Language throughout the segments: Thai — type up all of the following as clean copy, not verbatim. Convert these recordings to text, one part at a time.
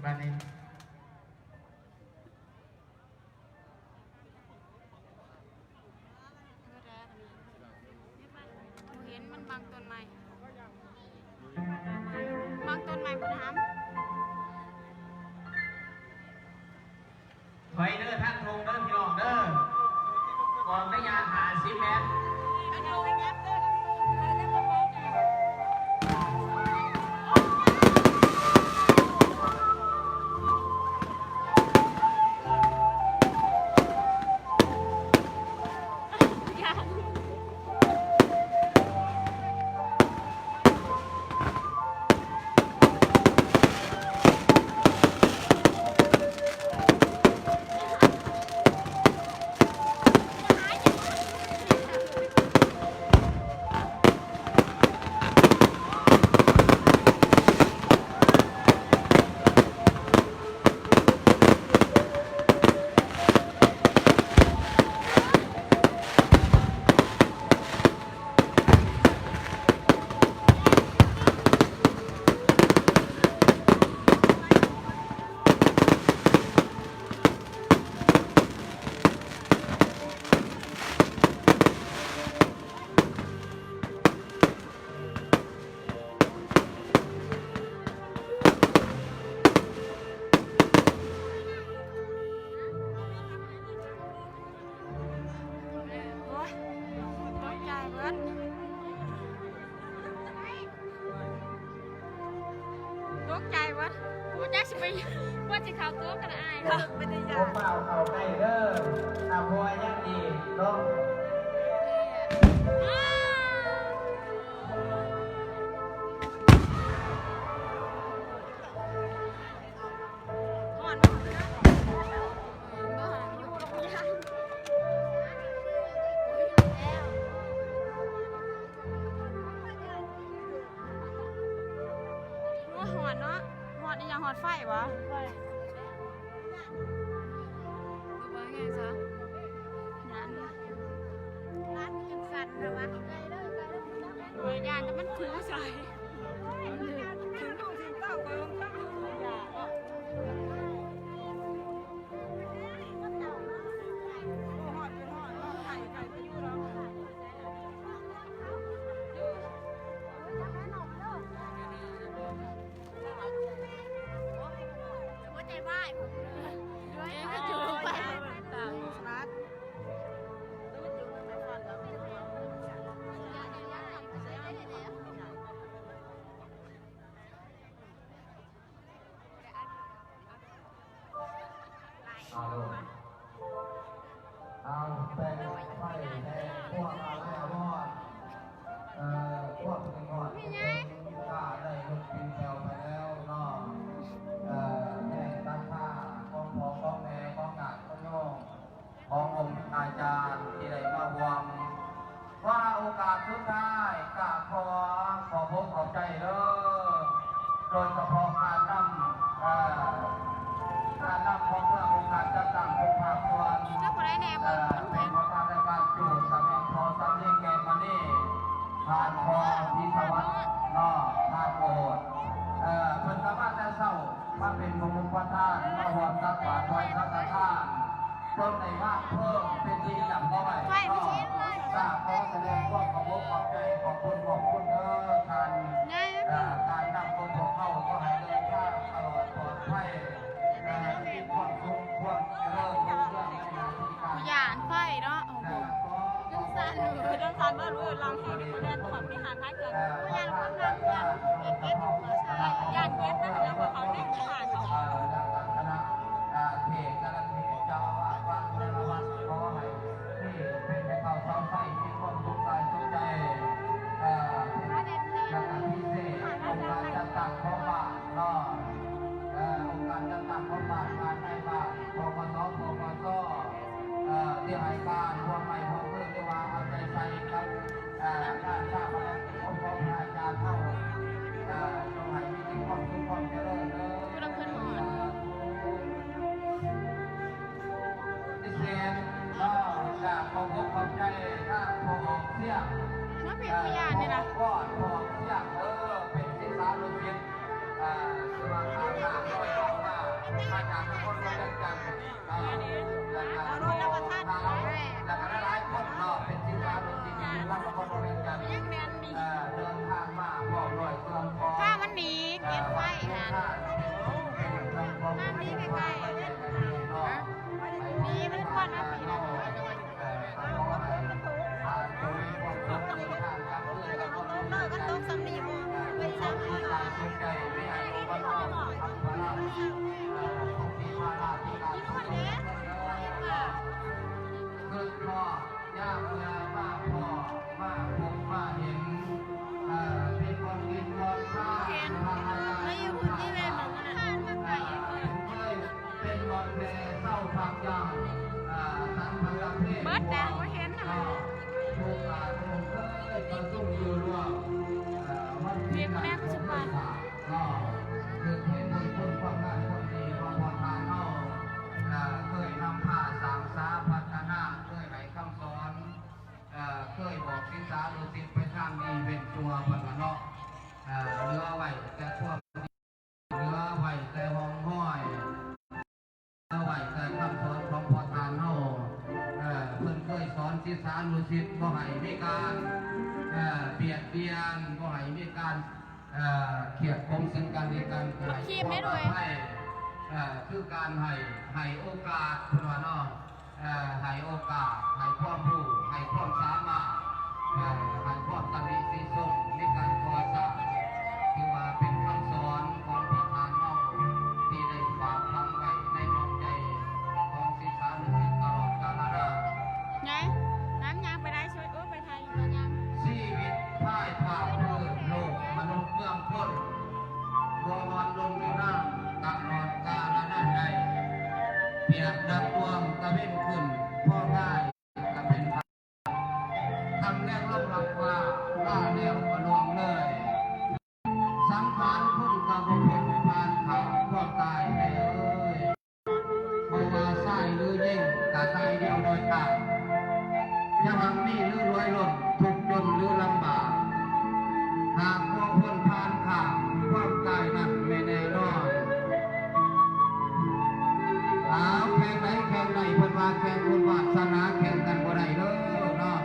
บ้านนี้เห็นมันบางต้นไม้บางต้นไม้บนน้ำถอยเด้อท่านทงเด้อพี่น้องเด้อก่อนระยะ50 เมตรตกใจวะว่าจะไปว่าจะเขาตัวกันอายค่ะไม่ได้ยา ผมเปล่าเขาใกล้เด้อพอยังดีเนาะหอดเนาะหอดนี่ยังหอดไฟวะดูว่าไงซะร้านยังสั่นนะวะยานแต่มันถือใส่ถือลูกถึงเต้าก็ลงตั้งยาเอาเป็นไฟในพวกเราแล้วพวกเป็นงอดข้าได้ลุกปีนแถวไปแล้วเนาะแม่ตั้งค่าของพ่อของแม่ของงานของโยมขององค์อาจารย์ที่ได้มาหวงว่าโอกาสสุดท้ายกราบขอพบขอบใจเด้อโดยเฉพาะการนำของเพื่อโอกาสจะตั้งองค์พระส่วน ก็พอได้แน่บ่มันเหมือน ขอการได้การจูดสำเร็จพอสำเร็จแก่มานี่ผ่านพอพิศวัตนอผ่านโอดเพิ่นสามารถจะเศร้ามาเป็นมุมพระธาตุมาหวมตักบาตรไว้พระธาตุเพิ่มในมากเพิ่มเป็นที่อย่างน้อยก็ทราบขอแสดงความขอบคุณขอบใจขอบคุณการการนำคนพวกเขาก็ให้เดินทางตลอดปลอดภัยมีความสุขความเจริญรุ่งเรืองในหน้าที่การ ยานไฟเนาะโอ้โหจังสันเลยจังสันว่ารู้ลองให้เป็นคนเดินของที่หาท้ายเกิดยานคนนั้นยานเก็ตใช่ยานเก็ตนะแล้วเขาเล่นผ่านเขา คณะเทศกาลเทศเจ้าว่าวัดเนรวัดขอให้ที่เป็นไปเข้าเสาไฟมีความสุขกายสุขใจและการพิเศษองค์การจัดตั้งของบ้านเนาะองค์การจัดตั้งของบ้านงานในบ้านปปสที่ให้การพวกใหม่พวกเพื่อนที่ว่าเอาใจใส่กับด้านข้ามาของพระอาจารย์เท่าจงให้มีความสุขความเจริญเด้อพิเศษก็จะขอบคุณขอบใจถ้าพอออกเสียง ว่าเป็นพยานนี่นะ ก็พอออกเสียงเป็นศิษาลูกศิษย์ คือว่าทางหลังก็ต้องมาจากนครหลวงเวียงจันทร์แล้วก็แล้วก็หลายคนเนาะเป็นศิษย์อานุศิษย์ที่รับนครหลวงเวียงจันทร์เดินทางมาบอกด้วยเครื่องคอ ถ้ามันหนีเก็บไฟหันน้ำนี้ใกล้ๆมีมันควันนะปีนั้นก็ต้องสำนีโมเป็นซ้ำที่เราที่คนเนี้ย คือพ่อย่างเวลามาพ่อมาพบมาเห็นเป็นคนกินคนข้าว เห็นไม่อยู่ที่เวรเหมือนกันนะมาไก่เลย เป็นบอลเพลเศร้าพักยังสันพันธ์เพศ เบิร์ดแดงไม่เห็นอะไร ถูกอาถูกเคยประชุมอยู่ร่วมวันที่ไหนก็คือเห็นคนความงานคนดีของพอทานเอาเคยนำผ้าสามสาพัฒนาเคยให้คำสอนเคยบอกศิษาดูสิไปทางนี้เป็นตัวพันเนาะเรือไว้แต่พวกเรือไว้แต่ห้องห้อยเรือไว้แต่คำสอนของพอทานเฮาเพิ่นเคยสอนศิษาดูสิบ่ให้มีการเบียดเบียนบ่ให้มีการเขียดคมซึ่งกันและกันคือการให้โอกาสคุณว่าเนาะให้โอกาสให้ความรู้ให้ความสามารถให้ความตำหนิสีส้มในการก่อสร้างคือว่าเป็นคำสอนของพระทานเนาที่ได้ฝากฝังไว้ในดวงใจของศิษยานุศิษย์ตลอดกาลนาน ไงน้ำยางไปได้ช่วยไปไทยอยู่ยัง ชีวิตพ่ายภาคพื้นโลกมนุษย์เมืองคนบัววันลงอยู่น้ำตลอดกาลนานใดเปียกดังดวงตะเวนขึ้นพ่อง่ายก็เป็นทำแรกรับหลักว่าล่าเลี้ยวกระลวงเลยสังขารพุ่งกระบวนผ่านเขาพ่อตายไปเอ้ยไม่ว่าใส่หรือยิ่งกะตายเดียวโดยตายังหังมีหรือรวยล้นทุกข์จนหรือลำบากหากพวกพ้นผ่านข่าวความตายนั้นไม่แน่นอนแข่งไหนเพิ่นว่าแข่งบุญวาสนาแข่งกันบ่ได้เด้อเนาะ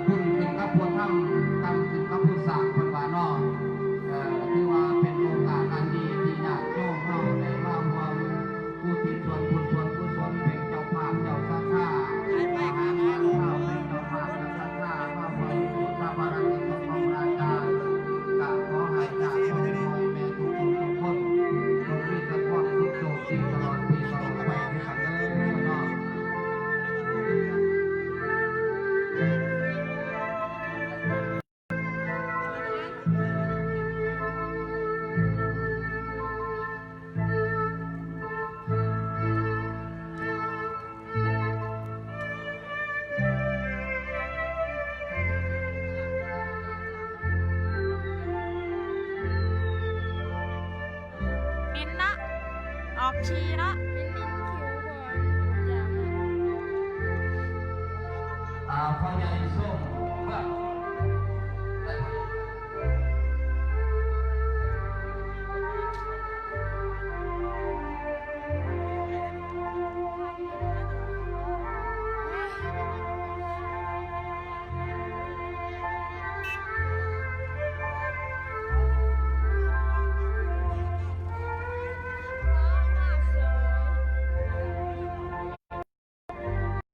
บุญขึ้นกับผู้ทำขึ้นกับผู้สร้างเพิ่นว่าเนาะถือว่าเป็นโอกาสอันดีที่ญาติโยมเฮาได้มาร่วมอุทิศส่วนบุญส่วนกุศลเป็นเจ้าภาพเจ้าศรัทธาเป็นเจ้าภาพเจ้าศรัทธามาบริบูรณ์บารมีของพระอาจารย์ก็ขอให้ญาติโยมแม่ทุกคนจงมีแต่ความสุขโชคดีตลอดปีตลอดไปด้วยกันเด้อเนาะมินนะออกชีนะมินคิวก่อนอย่าง พ่อใหญ่ส้ม